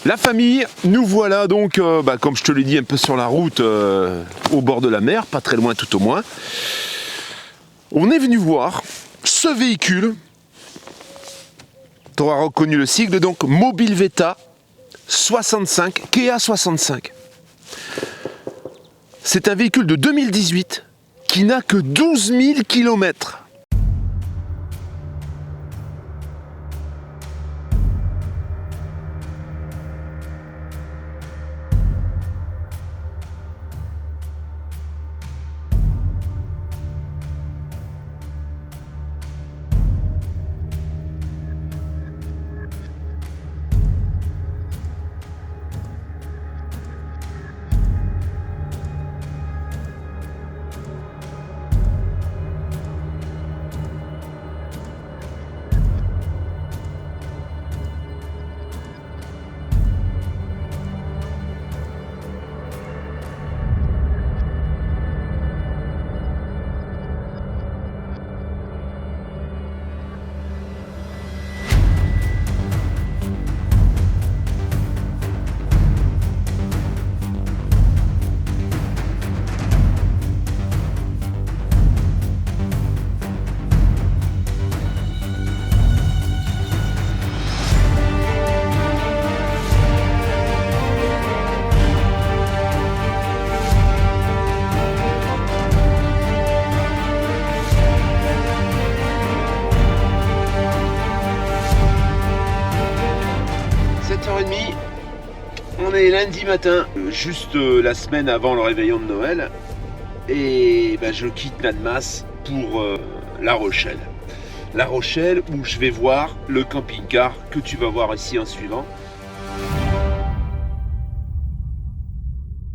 La famille, nous voilà donc, comme je te l'ai dit, un peu sur la route, au bord de la mer, pas très loin tout au moins. On est venu voir ce véhicule. Tu auras reconnu le sigle, donc Mobilvetta 65, Kia 65. C'est un véhicule de 2018 qui n'a que 12 000 km. On est lundi matin, juste la semaine avant le réveillon de Noël, et je quitte Lanmas pour La Rochelle. La Rochelle où je vais voir le camping-car que tu vas voir ici en suivant.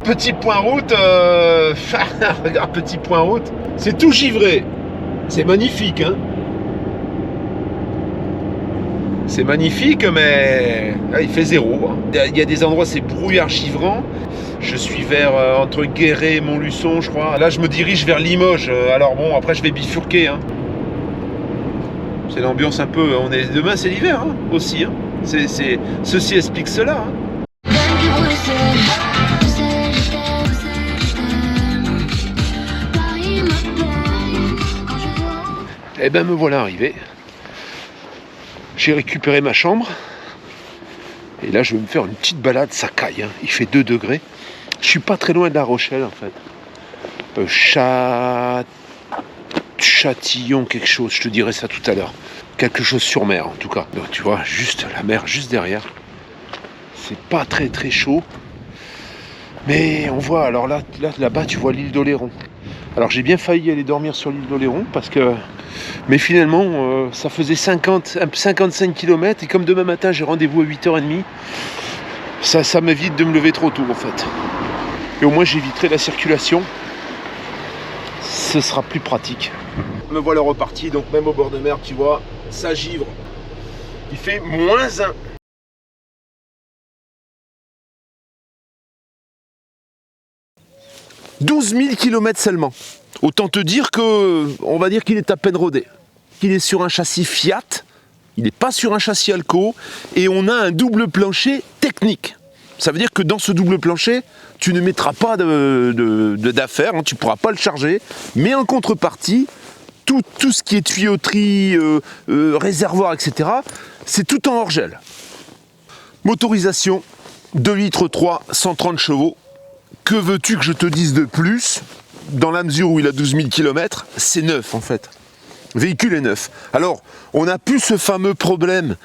Petit point route, regarde, petit point route, c'est tout givré, c'est magnifique, hein. C'est magnifique, mais là, il fait zéro. Il y a des endroits, c'est brouillard givrant. Je suis vers entre Guéret et Montluçon, je crois. Là, je me dirige vers Limoges. Alors bon, après, je vais bifurquer. Hein. C'est l'ambiance un peu. Demain, c'est l'hiver hein, aussi. Hein. Ceci explique cela. Hein. Eh ben, me voilà arrivé. J'ai récupéré ma chambre et là je vais me faire une petite balade, ça caille, hein. Il fait 2 degrés. Je suis pas très loin de La Rochelle en fait. Châtillon quelque chose, je te dirai ça tout à l'heure. Quelque chose sur mer en tout cas. Donc, tu vois, juste la mer, juste derrière. C'est pas très très chaud. Mais on voit, alors là-bas tu vois l'île d'Oléron. Alors j'ai bien failli aller dormir sur l'île d'Oléron parce que... Mais finalement, ça faisait 55 km et comme demain matin j'ai rendez-vous à 8h30, ça m'évite de me lever trop tôt en fait. Et au moins j'éviterai la circulation. Ce sera plus pratique. Me voilà reparti, donc même au bord de mer, tu vois, ça givre. Il fait -1. 12 000 km seulement. Autant te dire que, on va dire qu'il est à peine rodé. Il est sur un châssis Fiat, il n'est pas sur un châssis Alco, et on a un double plancher technique. Ça veut dire que dans ce double plancher, tu ne mettras pas d'affaires, hein, tu ne pourras pas le charger, mais en contrepartie, tout ce qui est tuyauterie, réservoir, etc., c'est tout en hors-gel. Motorisation, 2 litres 3, 130 chevaux. Que veux-tu que je te dise de plus? Dans la mesure où il a 12 000 km, c'est neuf en fait. Le véhicule est neuf. Alors, on n'a plus ce fameux problème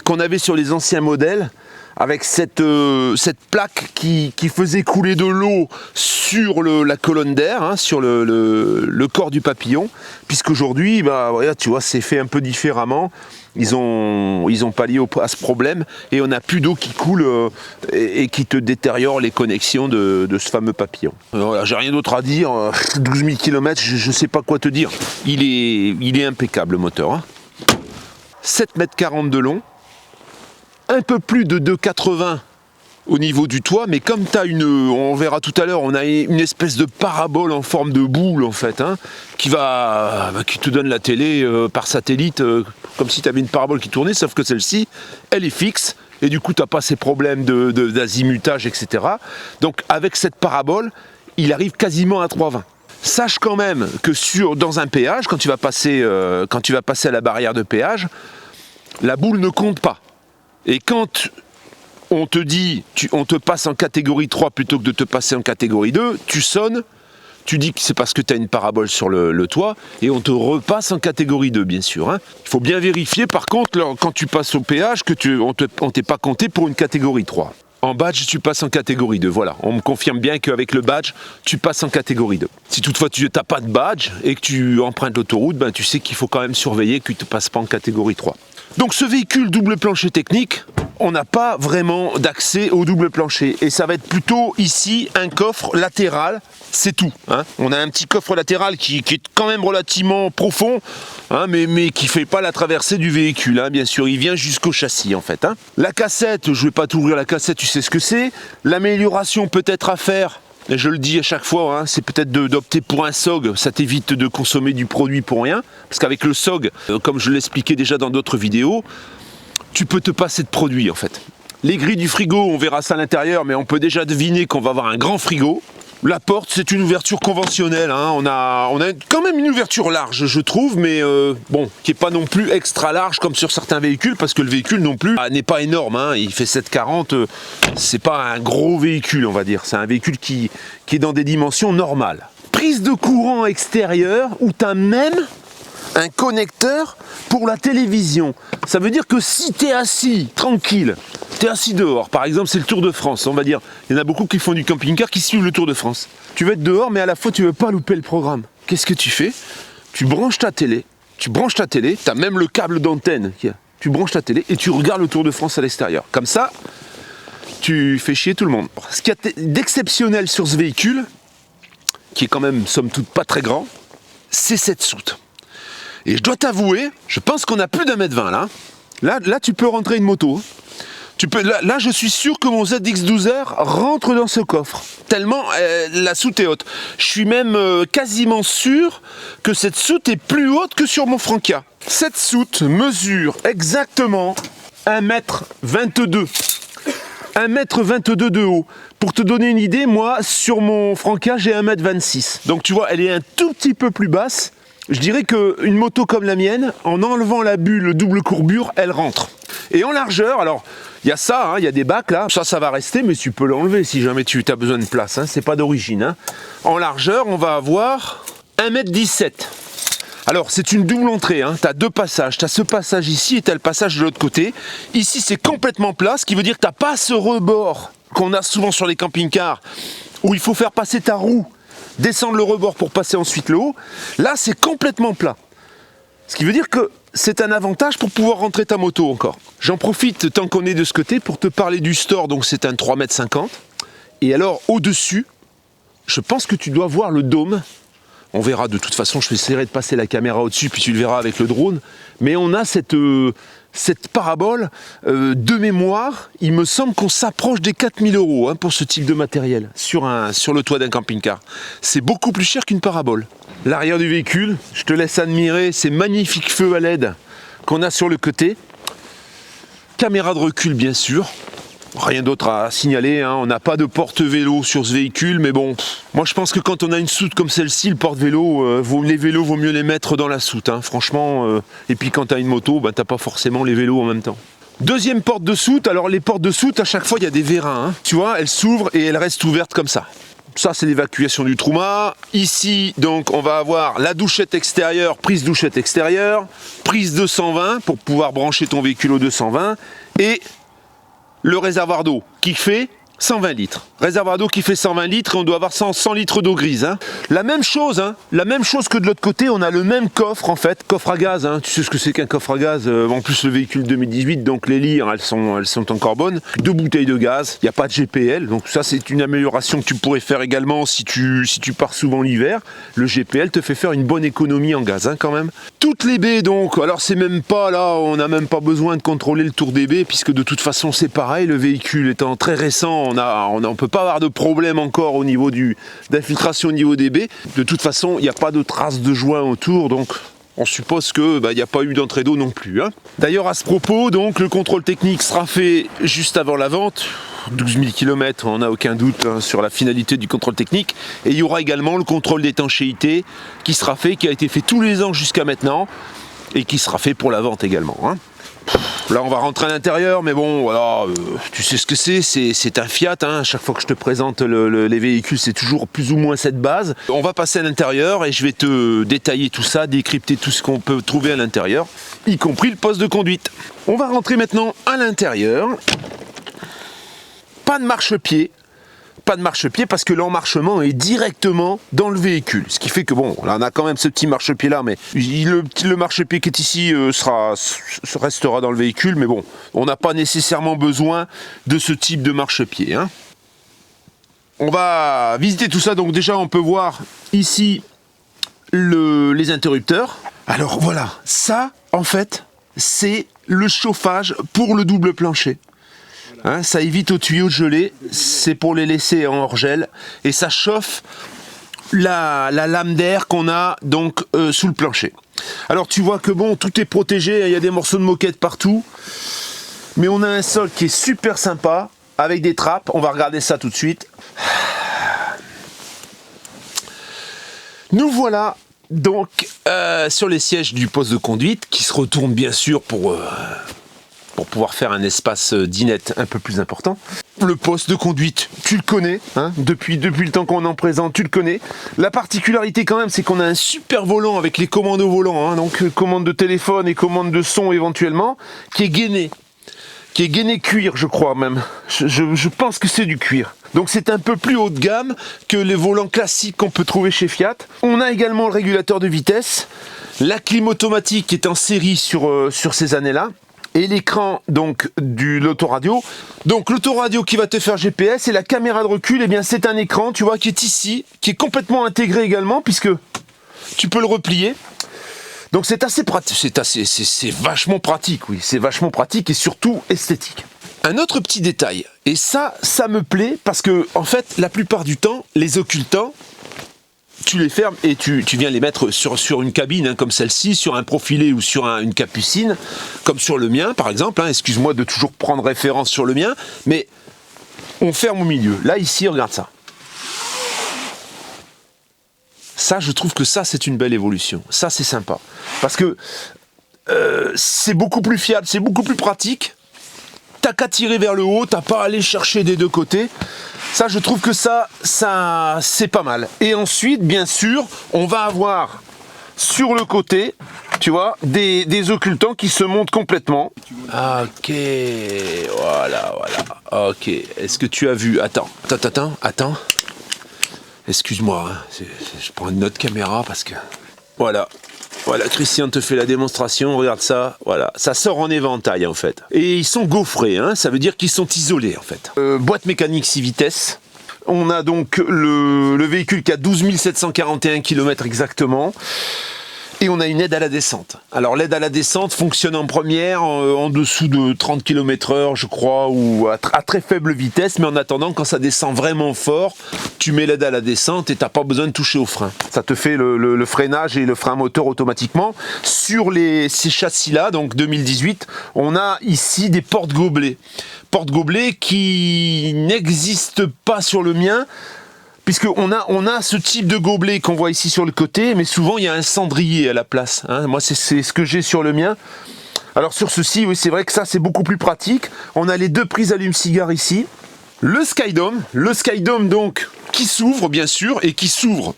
qu'on avait sur les anciens modèles, avec cette plaque qui faisait couler de l'eau sur la colonne d'air, hein, sur le corps du papillon, puisqu'aujourd'hui, voilà, tu vois, c'est fait un peu différemment. Ils ont pallié à ce problème et on n'a plus d'eau qui coule et qui te détériore les connexions de ce fameux papillon. Voilà, j'ai rien d'autre à dire. 12 000 km, je ne sais pas quoi te dire. Il est impeccable le moteur. Hein. 7,40 m de long. Un peu plus de 2,80 au niveau du toit, mais comme tu as on verra tout à l'heure, on a une espèce de parabole en forme de boule en fait, hein, qui te donne la télé par satellite, comme si tu avais une parabole qui tournait, sauf que celle-ci, elle est fixe et du coup tu n'as pas ces problèmes d'azimutage, etc. Donc avec cette parabole, il arrive quasiment à 3,20. Sache quand même que dans un péage, quand tu vas passer à la barrière de péage, la boule ne compte pas. Et quand on te dit, on te passe en catégorie 3 plutôt que de te passer en catégorie 2, tu sonnes, tu dis que c'est parce que tu as une parabole sur le toit, et on te repasse en catégorie 2, bien sûr. Il faut bien vérifier, par contre, quand tu passes au péage, on t'est pas compté pour une catégorie 3. En badge, tu passes en catégorie 2, voilà. On me confirme bien qu'avec le badge, tu passes en catégorie 2. Si toutefois tu n'as pas de badge et que tu empruntes l'autoroute, ben, tu sais qu'il faut quand même surveiller que tu ne te passes pas en catégorie 3. Donc ce véhicule double plancher technique, on n'a pas vraiment d'accès au double plancher. Et ça va être plutôt ici un coffre latéral, c'est tout. On a un petit coffre latéral qui est quand même relativement profond, mais qui ne fait pas la traversée du véhicule. Bien sûr, il vient jusqu'au châssis en fait. La cassette, je ne vais pas t'ouvrir la cassette, tu sais ce que c'est. L'amélioration peut-être à faire, et je le dis à chaque fois, c'est peut-être d'opter pour un SOG, ça t'évite de consommer du produit pour rien. Parce qu'avec le SOG, comme je l'expliquais déjà dans d'autres vidéos, tu peux te passer de produits en fait. Les grilles du frigo, on verra ça à l'intérieur, mais on peut déjà deviner qu'on va avoir un grand frigo. La porte, c'est une ouverture conventionnelle. On a quand même une ouverture large, je trouve, mais qui n'est pas non plus extra large comme sur certains véhicules, parce que le véhicule non plus n'est pas énorme. Il fait 7,40, c'est pas un gros véhicule, on va dire. C'est un véhicule qui est dans des dimensions normales. Prise de courant extérieure, où tu as même un connecteur pour la télévision. Ça veut dire que si tu es assis, tranquille, tu es assis dehors, par exemple c'est le Tour de France, on va dire, il y en a beaucoup qui font du camping-car qui suivent le Tour de France. Tu veux être dehors mais à la fois tu veux pas louper le programme. Qu'est-ce que tu fais? Tu branches ta télé, tu as même le câble d'antenne, tu branches ta télé et tu regardes le Tour de France à l'extérieur. Comme ça, tu fais chier tout le monde. Ce qu'il y a d'exceptionnel sur ce véhicule, qui est quand même somme toute pas très grand, c'est cette soute. Et je dois t'avouer, je pense qu'on a plus d'1,20 m là. Là, tu peux rentrer une moto. Là, je suis sûr que mon ZX12R rentre dans ce coffre. Tellement la soute est haute. Je suis même quasiment sûr que cette soute est plus haute que sur mon Franca. Cette soute mesure exactement 1,22 m. 1,22 m de haut. Pour te donner une idée, moi, sur mon Franca, j'ai 1,26 m. Donc tu vois, elle est un tout petit peu plus basse. Je dirais qu'une moto comme la mienne, en enlevant la bulle double courbure, elle rentre. Et en largeur, alors, il y a ça, il y a des bacs là, ça va rester, mais tu peux l'enlever si jamais tu as besoin de place, c'est pas d'origine. En largeur, on va avoir 1,17 m. Alors, c'est une double entrée, tu as deux passages, tu as ce passage ici et tu as le passage de l'autre côté. Ici, c'est complètement plat, ce qui veut dire que tu n'as pas ce rebord qu'on a souvent sur les camping-cars, où il faut faire passer ta roue, descendre le rebord pour passer ensuite le haut. Là, c'est complètement plat. Ce qui veut dire que c'est un avantage pour pouvoir rentrer ta moto encore. J'en profite tant qu'on est de ce côté pour te parler du store, donc c'est un 3,50 m. Et alors, au-dessus, je pense que tu dois voir le dôme. On verra de toute façon, je essaierai de passer la caméra au-dessus, puis tu le verras avec le drone. Mais on a cette parabole de mémoire. Il me semble qu'on s'approche des 4 000 € pour ce type de matériel sur le toit d'un camping-car. C'est beaucoup plus cher qu'une parabole. L'arrière du véhicule, je te laisse admirer ces magnifiques feux à LED qu'on a sur le côté. Caméra de recul bien sûr. Rien d'autre à signaler, on n'a pas de porte-vélo sur ce véhicule, mais bon, moi je pense que quand on a une soute comme celle-ci, le porte-vélo, les vélos vaut mieux les mettre dans la soute, franchement, et puis quand tu as une moto, t'as pas forcément les vélos en même temps. Deuxième porte de soute, alors les portes de soute, à chaque fois il y a des vérins, tu vois, elles s'ouvrent et elles restent ouvertes comme ça. Ça c'est l'évacuation du Trouma. Ici donc on va avoir la douchette extérieure, prise douchette extérieure, prise 220 pour pouvoir brancher ton véhicule au 220 et le réservoir d'eau qui fait 120 litres. Réservoir d'eau qui fait 120 litres et on doit avoir 100 litres d'eau grise. La même chose que de l'autre côté, on a le même coffre en fait, coffre à gaz. Tu sais ce que c'est qu'un coffre à gaz, en plus le véhicule 2018, donc les lyres elles sont encore bonnes. 2 bouteilles de gaz, il n'y a pas de GPL, donc ça c'est une amélioration que tu pourrais faire également si tu pars souvent l'hiver. Le GPL te fait faire une bonne économie en gaz quand même. Toutes les baies donc, alors c'est même pas là, on n'a même pas besoin de contrôler le tour des baies puisque de toute façon c'est pareil, le véhicule étant très récent, on peut pas avoir de problème encore au niveau d'infiltration au niveau des baies. De toute façon, il n'y a pas de traces de joint autour, donc On suppose que il n'y a pas eu d'entrée d'eau non plus. Hein. D'ailleurs, à ce propos, donc le contrôle technique sera fait juste avant la vente. 12 000 km, on n'a aucun doute sur la finalité du contrôle technique. Et il y aura également le contrôle d'étanchéité qui sera fait, qui a été fait tous les ans jusqu'à maintenant et qui sera fait pour la vente également. Hein. Là, on va rentrer à l'intérieur, mais bon, voilà, tu sais ce que c'est un Fiat. Hein. À chaque fois que je te présente les véhicules, c'est toujours plus ou moins cette base. On va passer à l'intérieur et je vais te détailler tout ça, décrypter tout ce qu'on peut trouver à l'intérieur, y compris le poste de conduite. On va rentrer maintenant à l'intérieur. Pas de marchepied. Pas de marchepied parce que l'emmarchement est directement dans le véhicule. Ce qui fait que bon, là on a quand même ce petit marchepied là, mais le marchepied qui est ici restera dans le véhicule, mais bon, on n'a pas nécessairement besoin de ce type de marchepied. Hein. On va visiter tout ça, donc déjà on peut voir ici les interrupteurs. Alors voilà, ça en fait c'est le chauffage pour le double plancher. Hein, ça évite aux tuyaux de geler, c'est pour les laisser en hors-gel et ça chauffe la lame d'air qu'on a donc sous le plancher. Alors tu vois que bon, tout est protégé, il y a des morceaux de moquette partout, mais on a un sol qui est super sympa avec des trappes, on va regarder ça tout de suite. Nous voilà donc sur les sièges du poste de conduite qui se retournent bien sûr pour pouvoir faire un espace dinette un peu plus important. Le poste de conduite, tu le connais, hein, depuis le temps qu'on en présente, tu le connais. La particularité quand même, c'est qu'on a un super volant avec les commandes au volant, hein, donc commande de téléphone et commande de son éventuellement, qui est gainé cuir, je crois même. Je pense que c'est du cuir. Donc c'est un peu plus haut de gamme que les volants classiques qu'on peut trouver chez Fiat. On a également le régulateur de vitesse, la clim automatique est en série sur ces années-là. Et l'écran donc de l'autoradio. Donc l'autoradio qui va te faire GPS et la caméra de recul, eh bien c'est un écran, tu vois, qui est ici, qui est complètement intégré également, puisque tu peux le replier. Donc c'est assez pratique, c'est vachement pratique, oui, c'est vachement pratique et surtout esthétique. Un autre petit détail, et ça me plaît parce que en fait, la plupart du temps, les occultants, tu les fermes et tu viens les mettre sur une cabine, hein, comme celle-ci, sur un profilé ou sur une capucine, comme sur le mien par exemple, hein, excuse-moi de toujours prendre référence sur le mien, mais on ferme au milieu. Là ici, regarde ça. Ça, je trouve que ça c'est une belle évolution, ça c'est sympa, parce que c'est beaucoup plus fiable, c'est beaucoup plus pratique, t'as qu'à tirer vers le haut, t'as pas à aller chercher des deux côtés. Ça, je trouve que ça c'est pas mal. Et ensuite, bien sûr, on va avoir sur le côté, tu vois, des occultants qui se montent complètement. Ok, voilà. Ok, est-ce que tu as vu? Attends. Excuse-moi, hein. Je prends une autre caméra parce que... Voilà, Christian te fait la démonstration, regarde ça, voilà, ça sort en éventail en fait. Et ils sont gaufrés, hein, ça veut dire qu'ils sont isolés en fait. Boîte mécanique 6 vitesses, on a donc le véhicule qui a 12 741 km exactement. Et on a une aide à la descente. Alors l'aide à la descente fonctionne en première, en dessous de 30 km/h je crois, ou à très faible vitesse, mais en attendant quand ça descend vraiment fort, tu mets l'aide à la descente et t'as pas besoin de toucher au frein. Ça te fait le freinage et le frein moteur automatiquement. Sur ces châssis-là, donc 2018, on a ici des portes gobelets. Portes gobelets qui n'existent pas sur le mien, puisqu'on a ce type de gobelet qu'on voit ici sur le côté, mais souvent il y a un cendrier à la place. Hein. Moi c'est ce que j'ai sur le mien. Alors sur ceci, oui c'est vrai que ça c'est beaucoup plus pratique. On a les deux prises allume-cigare ici. Le Skydome donc qui s'ouvre bien sûr, et qui s'ouvre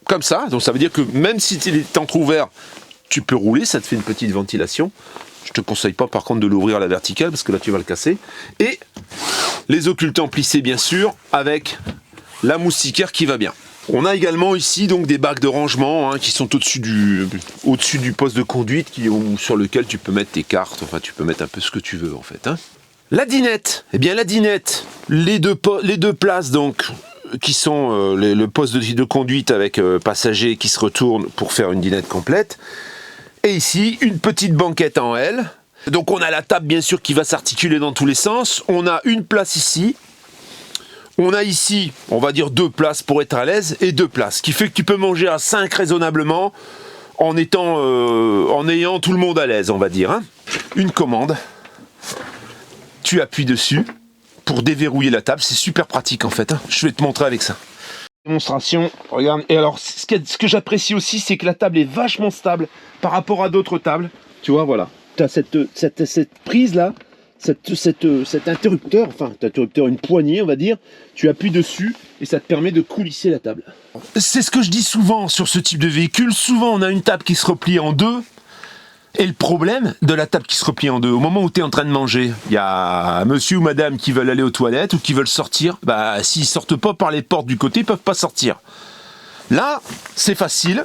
comme ça. Donc ça veut dire que même si il est entrouvert, tu peux rouler, ça te fait une petite ventilation. Je te conseille pas par contre de l'ouvrir à la verticale, parce que là tu vas le casser. Et les occultants plissés bien sûr, avec la moustiquaire qui va bien. On a également ici donc des bacs de rangement, hein, qui sont au-dessus du poste de conduite, sur lequel tu peux mettre tes cartes, enfin tu peux mettre un peu ce que tu veux en fait. Hein. La dinette, eh bien la dinette, les deux places donc qui sont le poste de conduite avec passager qui se retourne pour faire une dinette complète. Et ici une petite banquette en L. Donc on a la table bien sûr qui va s'articuler dans tous les sens. On a une place ici. On a ici, on va dire 2 places pour être à l'aise, et 2 places, ce qui fait que tu peux manger à 5 raisonnablement, en ayant tout le monde à l'aise, on va dire. Hein. Une commande, tu appuies dessus pour déverrouiller la table, c'est super pratique en fait. Hein. Je vais te montrer avec ça. Démonstration, regarde. Et alors, ce que j'apprécie aussi, c'est que la table est vachement stable par rapport à d'autres tables. Tu vois, voilà. Tu as cette prise là. Cet interrupteur, une poignée on va dire, tu appuies dessus et ça te permet de coulisser la table. C'est ce que je dis souvent sur ce type de véhicule, souvent on a une table qui se replie en deux, et le problème de la table qui se replie en deux, au moment où tu es en train de manger, il y a monsieur ou madame qui veulent aller aux toilettes ou qui veulent sortir, bah s'ils sortent pas par les portes du côté, ils peuvent pas sortir. Là, c'est facile.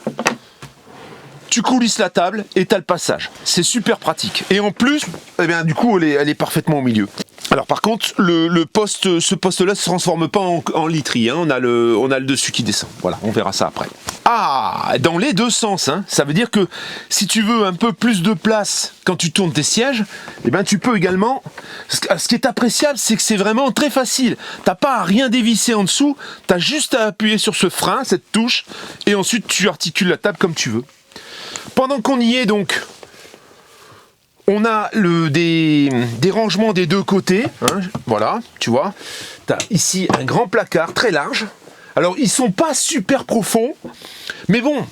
Tu coulisses la table et tu as le passage. C'est super pratique. Et en plus, eh bien, du coup, elle est parfaitement au milieu. Alors par contre, ce poste-là ne se transforme pas en literie. Hein. On a le dessus qui descend. Voilà, on verra ça après. Ah, dans les deux sens. Hein. Ça veut dire que si tu veux un peu plus de place quand tu tournes tes sièges, eh ben, tu peux également... Ce qui est appréciable, c'est que c'est vraiment très facile. Tu n'as pas à rien dévisser en dessous. Tu as juste à appuyer sur ce frein, cette touche, et ensuite tu articules la table comme tu veux. Pendant qu'on y est donc, on a des rangements des deux côtés, hein, voilà, tu vois. Tu as ici un grand placard très large. Alors ils sont pas super profonds, mais bon,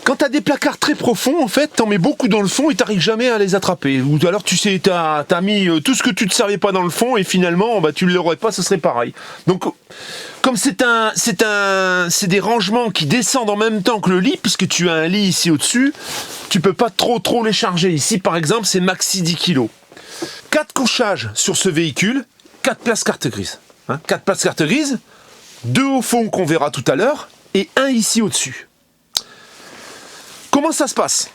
quand tu as des placards très profonds, en fait, t'en mets beaucoup dans le fond et t'arrives jamais à les attraper. Ou alors tu sais, t'as mis tout ce que tu ne servais pas dans le fond et finalement, bah, tu ne l'aurais pas, ce serait pareil. Donc, comme c'est des rangements qui descendent en même temps que le lit, puisque tu as un lit ici au-dessus, tu peux pas trop les charger. Ici, par exemple, c'est maxi 10 kg. 4 couchages sur ce véhicule, 4 places carte grise. Hein, 4 places carte grise, 2 au fond qu'on verra tout à l'heure, et 1 ici au-dessus. Comment ça se passe ?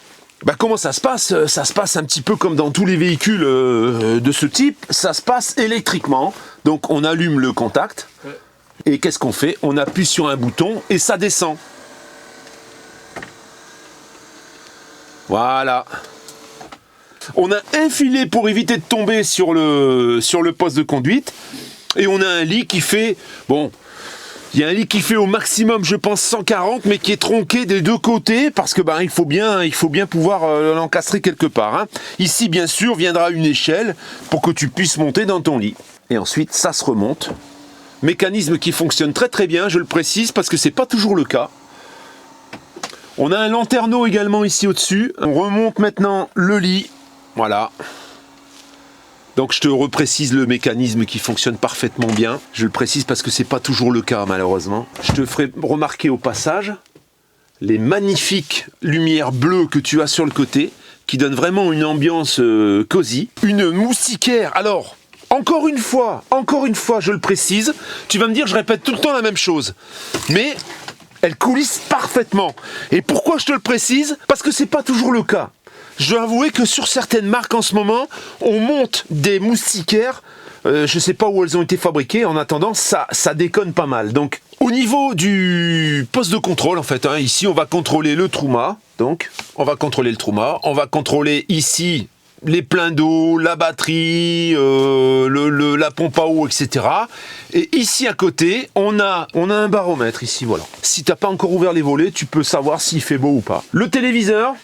Comment ça se passe ? Ça se passe un petit peu comme dans tous les véhicules de ce type. Ça se passe électriquement. Donc on allume le contact. Et qu'est-ce qu'on fait ? On appuie sur un bouton et ça descend. Voilà. On a un filet pour éviter de tomber sur le poste de conduite. Et on a un lit qui fait... Bon... Il y a un lit qui fait au maximum, je pense, 140, mais qui est tronqué des deux côtés, parce que il faut bien pouvoir l'encastrer quelque part. Hein. Ici, bien sûr, viendra une échelle pour que tu puisses monter dans ton lit. Et ensuite, ça se remonte. Mécanisme qui fonctionne très très bien, je le précise, parce que c'est pas toujours le cas. On a un lanterneau également ici au-dessus. On remonte maintenant le lit. Voilà. Donc je te reprécise le mécanisme qui fonctionne parfaitement bien. Je le précise parce que c'est pas toujours le cas malheureusement. Je te ferai remarquer au passage les magnifiques lumières bleues que tu as sur le côté, qui donnent vraiment une ambiance cosy. Une moustiquaire. Alors, encore une fois, je le précise, tu vas me dire je répète tout le temps la même chose. Mais elle coulisse parfaitement. Et pourquoi je te le précise ? Parce que c'est pas toujours le cas. Je dois avouer que sur certaines marques en ce moment, on monte des moustiquaires, je ne sais pas où elles ont été fabriquées, en attendant, ça déconne pas mal. Donc, au niveau du poste de contrôle, en fait, hein, ici, on va contrôler le Truma. Donc, on va contrôler le Truma. On va contrôler ici les pleins d'eau, la batterie, la pompe à eau, etc. Et ici, à côté, on a un baromètre, ici, voilà. Si tu n'as pas encore ouvert les volets, tu peux savoir s'il fait beau ou pas. Le téléviseur...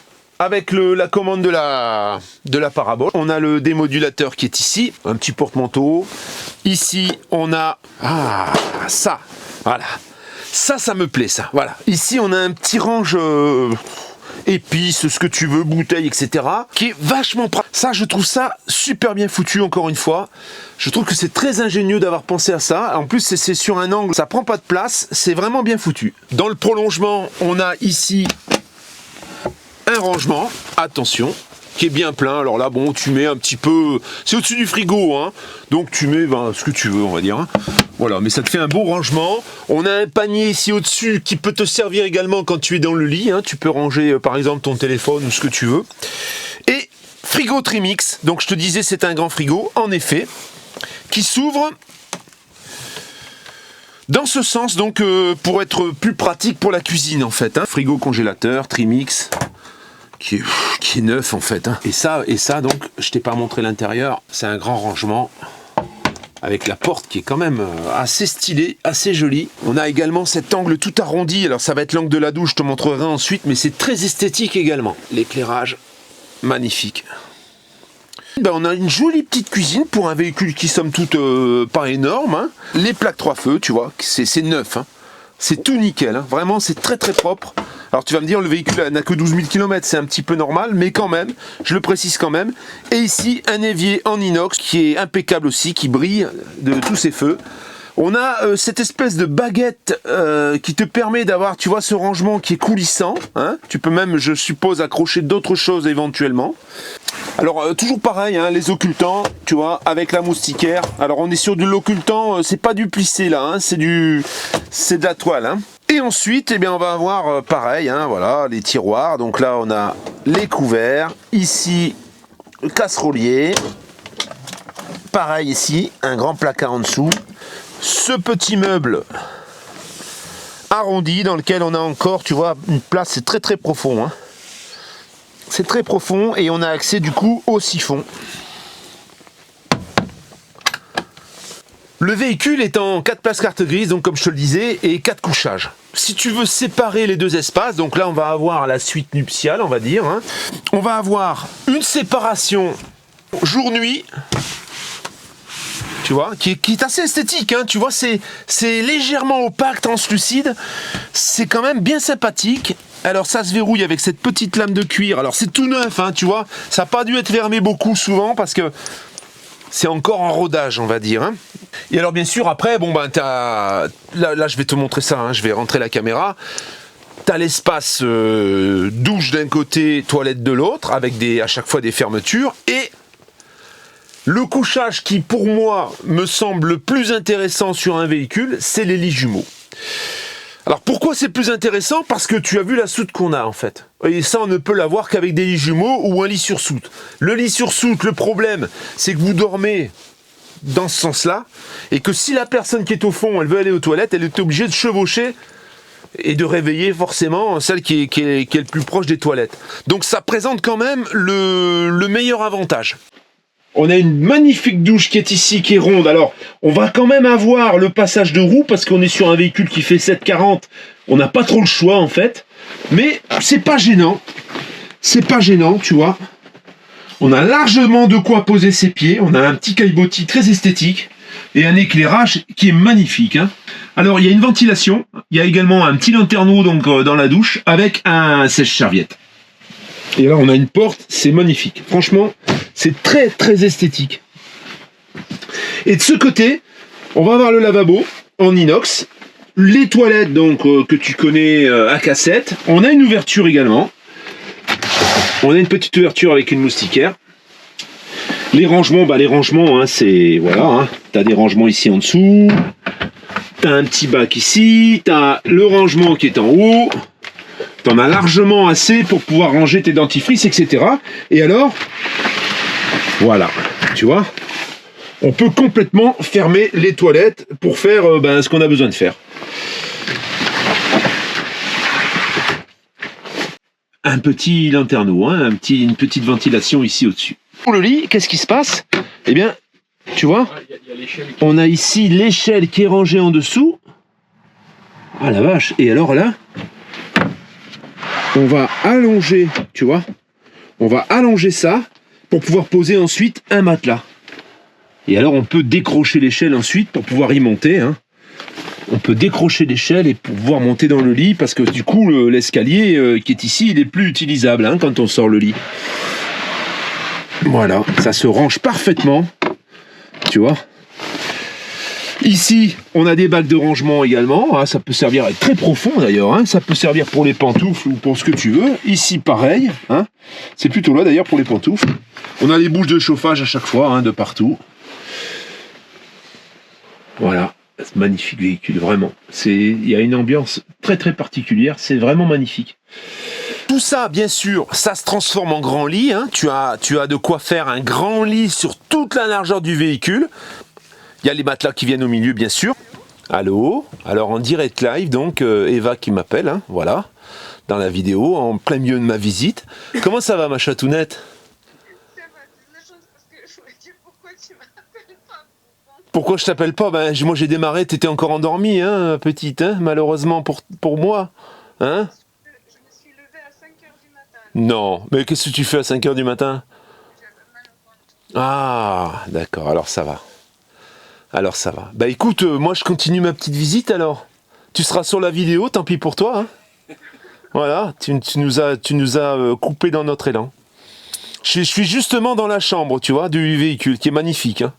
Avec la commande de la parabole, on a le démodulateur qui est ici, un petit porte-manteau. Ici, on a ça, voilà. Ça me plaît, ça. Voilà. Ici, on a un petit range épices, ce que tu veux, bouteilles, etc. qui est vachement pratique. Ça, je trouve ça super bien foutu, encore une fois. Je trouve que c'est très ingénieux d'avoir pensé à ça. En plus, c'est sur un angle, ça prend pas de place. C'est vraiment bien foutu. Dans le prolongement, on a ici... un rangement, attention, qui est bien plein. Alors là, bon, tu mets un petit peu... C'est au-dessus du frigo, hein. Donc tu mets ce que tu veux, on va dire. Hein. Voilà, mais ça te fait un bon rangement. On a un panier ici au-dessus qui peut te servir également quand tu es dans le lit. Hein. Tu peux ranger, par exemple, ton téléphone ou ce que tu veux. Et frigo Trimix. Donc je te disais, c'est un grand frigo, en effet, qui s'ouvre... dans ce sens, donc, pour être plus pratique pour la cuisine, en fait. Hein. Frigo congélateur, Trimix... qui est neuf en fait. Hein. Et ça, donc, je t'ai pas montré l'intérieur, c'est un grand rangement avec la porte qui est quand même assez stylée, assez jolie. On a également cet angle tout arrondi, alors ça va être l'angle de la douche, je te montrerai ensuite, mais c'est très esthétique également. L'éclairage, magnifique. Ben, on a une jolie petite cuisine pour un véhicule qui somme toute pas énorme, hein. Les plaques 3 feux, tu vois, c'est neuf, hein. C'est tout nickel, hein. Vraiment c'est très très propre. Alors tu vas me dire, le véhicule n'a que 12 000 km, c'est un petit peu normal, mais quand même, je le précise quand même. Et ici, un évier en inox qui est impeccable aussi, qui brille de tous ses feux. On a cette espèce de baguette qui te permet d'avoir, tu vois, ce rangement qui est coulissant, hein. Tu peux même, je suppose, accrocher d'autres choses éventuellement. Alors toujours pareil, hein, les occultants, tu vois, avec la moustiquaire. Alors on est sur de l'occultant, c'est pas du plissé là, hein, c'est de la toile, hein. Et ensuite, eh bien, on va avoir pareil, hein, voilà, les tiroirs. Donc là, on a les couverts. Ici, le casserolier. Pareil ici, un grand placard en dessous. Ce petit meuble arrondi dans lequel on a encore, tu vois, une place, c'est très très profond, hein. C'est très profond et on a accès du coup au siphon. Le véhicule est en 4 places carte grise, donc comme je te le disais, et 4 couchages. Si tu veux séparer les deux espaces, donc là on va avoir la suite nuptiale, on va dire, hein. On va avoir une séparation jour-nuit, tu vois, qui est assez esthétique, hein, tu vois, c'est légèrement opaque, translucide, c'est quand même bien sympathique. Alors ça se verrouille avec cette petite lame de cuir, alors c'est tout neuf, hein, tu vois, ça n'a pas dû être fermé beaucoup souvent parce que c'est encore en rodage, on va dire, hein. Et alors bien sûr après, bon ben là je vais te montrer ça, hein, je vais rentrer la caméra. T'as l'espace douche d'un côté, toilette de l'autre, avec à chaque fois des fermetures, et le couchage qui pour moi me semble le plus intéressant sur un véhicule, c'est les lits jumeaux. Alors pourquoi c'est plus intéressant? Parce que tu as vu la soute qu'on a en fait. Et ça on ne peut l'avoir qu'avec des lits jumeaux ou un lit sur soute. Le lit sur soute, le problème, c'est que vous dormez dans ce sens-là, et que si la personne qui est au fond, elle veut aller aux toilettes, elle est obligée de chevaucher et de réveiller forcément celle qui est le plus proche des toilettes. Donc ça présente quand même le meilleur avantage. On a une magnifique douche qui est ici, qui est ronde. Alors, on va quand même avoir le passage de roue parce qu'on est sur un véhicule qui fait 7,40. On n'a pas trop le choix en fait. Mais c'est pas gênant. C'est pas gênant, tu vois. On a largement de quoi poser ses pieds. On a un petit caillebotis très esthétique et un éclairage qui est magnifique, hein. Alors, il y a une ventilation. Il y a également un petit lanterneau donc, dans la douche avec un sèche-serviette. Et là, on a une porte, c'est magnifique. Franchement, c'est très très esthétique. Et de ce côté, on va avoir le lavabo en inox, les toilettes donc que tu connais à cassette. On a une ouverture également. On a une petite ouverture avec une moustiquaire. Les rangements, hein, c'est voilà, hein, t'as des rangements ici en dessous. T'as un petit bac ici. T'as le rangement qui est en haut. T'en as largement assez pour pouvoir ranger tes dentifrices, etc. Et alors, voilà, tu vois, on peut complètement fermer les toilettes pour faire ce qu'on a besoin de faire. Un petit lanterneau, hein, une petite ventilation ici au-dessus. Pour le lit, qu'est-ce qui se passe? Eh bien, tu vois, on a ici l'échelle qui est rangée en dessous. Ah la vache, et alors là, on va allonger, tu vois, on va allonger ça pour pouvoir poser ensuite un matelas. Et alors on peut décrocher l'échelle ensuite pour pouvoir y monter, hein. On peut décrocher l'échelle et pouvoir monter dans le lit parce que du coup l'escalier qui est ici, il est plus utilisable, hein, quand on sort le lit. Voilà, ça se range parfaitement, tu vois. Ici, on a des bacs de rangement également, hein, ça peut servir à être très profond d'ailleurs, hein, ça peut servir pour les pantoufles ou pour ce que tu veux. Ici, pareil, hein, c'est plutôt là d'ailleurs pour les pantoufles. On a les bouches de chauffage à chaque fois, hein, de partout. Voilà, magnifique véhicule, vraiment. Il y a une ambiance très très particulière, c'est vraiment magnifique. Tout ça, bien sûr, ça se transforme en grand lit, hein. Tu as de quoi faire un grand lit sur toute la largeur du véhicule. Il y a les matelas qui viennent au milieu, bien sûr. Allô? Alors en direct live, donc Eva qui m'appelle, hein, voilà, dans la vidéo, en plein milieu de ma visite. Comment ça va, ma chatounette? Ça va, c'est de la chance parce que je voulais dire pourquoi tu m'appelles pas. Pourquoi je t'appelle pas? Ben, moi j'ai démarré, t'étais encore endormie, hein, petite, hein, malheureusement pour moi. Hein? Je me suis levée à 5 heures du matin. Non, mais qu'est-ce que tu fais à 5 heures du matin? J'avais mal au ventre. Ah, d'accord, alors ça va. Alors ça va. Bah écoute, moi je continue ma petite visite alors. Tu seras sur la vidéo, tant pis pour toi. Hein. Voilà, tu nous as coupé dans notre élan. Je suis justement dans la chambre, tu vois, du véhicule, qui est magnifique. Hein.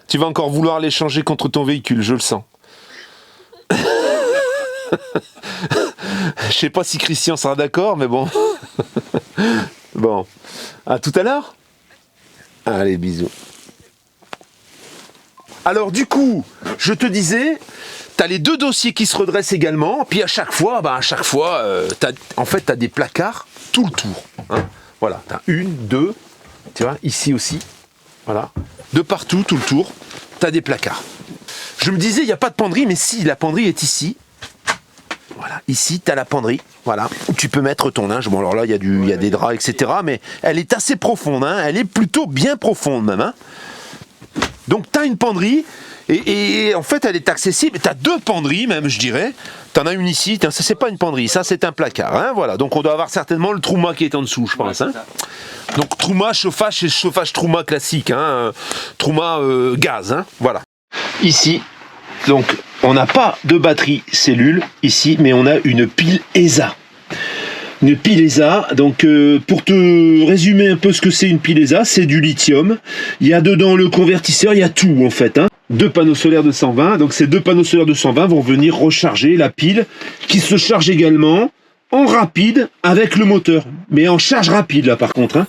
Tu vas encore vouloir l'échanger contre ton véhicule, je le sens. Je sais pas si Christian sera d'accord, mais bon. Bon. À tout à l'heure. Allez, bisous. Alors du coup, je te disais, tu as les deux dossiers qui se redressent également, puis à chaque fois, t'as des placards tout le tour. Hein. Voilà, tu as une, deux, tu vois, ici aussi, voilà, de partout, tout le tour, tu as des placards. Je me disais, il n'y a pas de penderie, mais si, la penderie est ici. Voilà, ici, tu as la penderie, voilà, où tu peux mettre ton linge. Bon, alors là, il y a des draps, etc., mais elle est assez profonde, hein, elle est plutôt bien profonde même, hein. Donc tu as une penderie, et en fait elle est accessible, tu as deux penderies même je dirais, tu en as une ici, ça c'est pas une penderie, ça c'est un placard, hein, voilà. Donc on doit avoir certainement le Trouma qui est en dessous je pense. Hein. Donc Trouma, chauffage, c'est chauffage Trouma classique, hein, Trouma gaz, hein, voilà. Ici, donc on n'a pas de batterie cellule ici, mais on a une pile ESA. Une pile ESA, donc pour te résumer un peu ce que c'est une pile ESA, c'est du lithium. Il y a dedans le convertisseur, il y a tout en fait. Hein. Deux panneaux solaires de 120, donc ces deux panneaux solaires de 120 vont venir recharger la pile qui se charge également en rapide avec le moteur. Mais en charge rapide là par contre. Hein.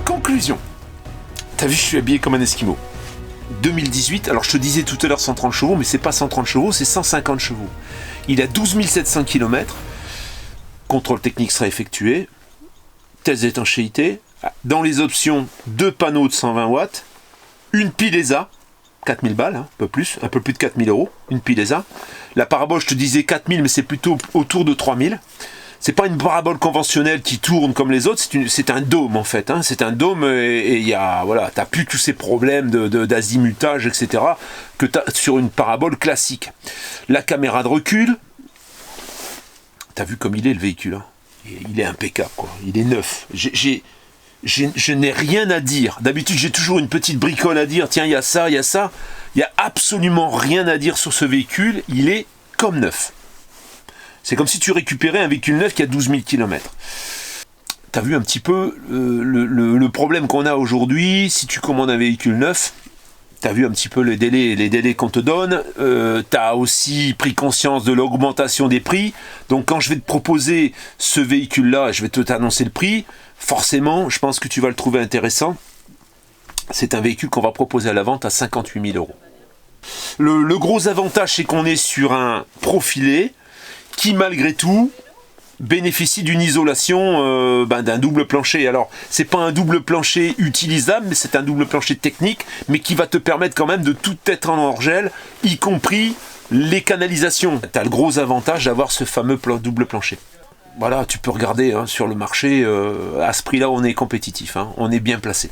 Conclusion. T'as vu, je suis habillé comme un esquimau. 2018, alors je te disais tout à l'heure 130 chevaux, mais c'est pas 130 chevaux, c'est 150 chevaux. Il a 12 700 km. Contrôle technique sera effectué. Test d'étanchéité. Dans les options, deux panneaux de 120 watts. Une pile ESA. 4000 balles, hein, un peu plus de 4000 euros. Une pile ESA. La parabole, je te disais 4000, mais c'est plutôt autour de 3000. C'est pas une parabole conventionnelle qui tourne comme les autres, c'est un dôme en fait. Hein. C'est un dôme et il y a, voilà, t'as plus tous ces problèmes d'azimutage, etc. que t'as sur une parabole classique. La caméra de recul, t'as vu comme il est le véhicule. Hein. Il est impeccable, quoi. Il est neuf. Je n'ai rien à dire. D'habitude, j'ai toujours une petite bricole à dire. Tiens, il y a ça, il y a ça. Il n'y a absolument rien à dire sur ce véhicule. Il est comme neuf. C'est comme si tu récupérais un véhicule neuf qui a 12 000 km. Tu as vu un petit peu le problème qu'on a aujourd'hui. Si tu commandes un véhicule neuf, tu as vu un petit peu les délais qu'on te donne. Tu as aussi pris conscience de l'augmentation des prix. Donc quand je vais te proposer ce véhicule-là, je vais t'annoncer le prix. Forcément, je pense que tu vas le trouver intéressant. C'est un véhicule qu'on va proposer à la vente à 58 000 euros. Le gros avantage, c'est qu'on est sur un profilé qui, malgré tout, bénéficie d'une isolation d'un double plancher. Alors, c'est pas un double plancher utilisable, mais c'est un double plancher technique, mais qui va te permettre quand même de tout être en hors-gel, y compris les canalisations. Tu as le gros avantage d'avoir ce fameux double plancher. Voilà, tu peux regarder sur le marché, à ce prix-là, on est compétitif, on est bien placé.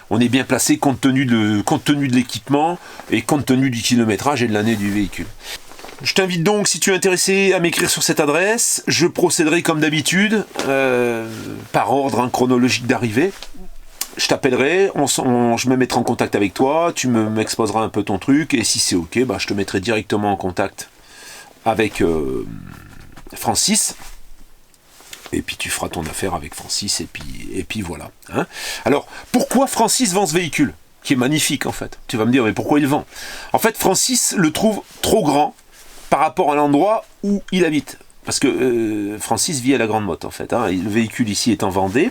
On est bien placé compte tenu de l'équipement et compte tenu du kilométrage et de l'année du véhicule. Je t'invite donc, si tu es intéressé, à m'écrire sur cette adresse. Je procéderai comme d'habitude, par ordre chronologique d'arrivée. Je t'appellerai, je me mettrai en contact avec toi, tu m'exposeras un peu ton truc, et si c'est ok, je te mettrai directement en contact avec Francis. Et puis tu feras ton affaire avec Francis, et puis voilà. Alors, pourquoi Francis vend ce véhicule, qui est magnifique en fait? Tu vas me dire, mais pourquoi il vend? En fait, Francis le trouve trop grand par rapport à l'endroit où il habite. Parce que Francis vit à la Grande Motte en fait. Le véhicule ici est en Vendée,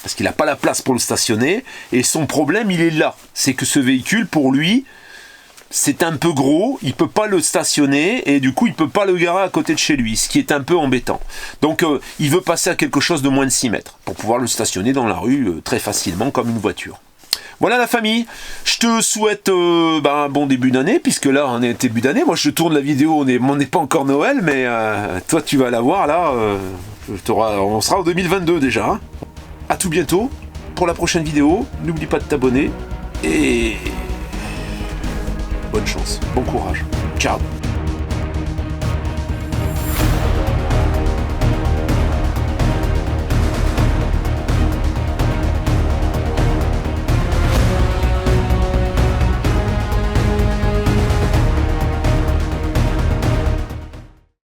parce qu'il n'a pas la place pour le stationner, et son problème il est là. C'est que ce véhicule, pour lui, c'est un peu gros, il ne peut pas le stationner, et du coup il ne peut pas le garer à côté de chez lui, ce qui est un peu embêtant. Donc il veut passer à quelque chose de moins de 6 mètres, pour pouvoir le stationner dans la rue très facilement comme une voiture. Voilà la famille, je te souhaite un bon début d'année, puisque là on est début d'année, moi je tourne la vidéo, on n'est pas encore Noël, mais toi tu vas la voir là, on sera en 2022 déjà. A tout bientôt pour la prochaine vidéo, n'oublie pas de t'abonner, et bonne chance, bon courage, ciao.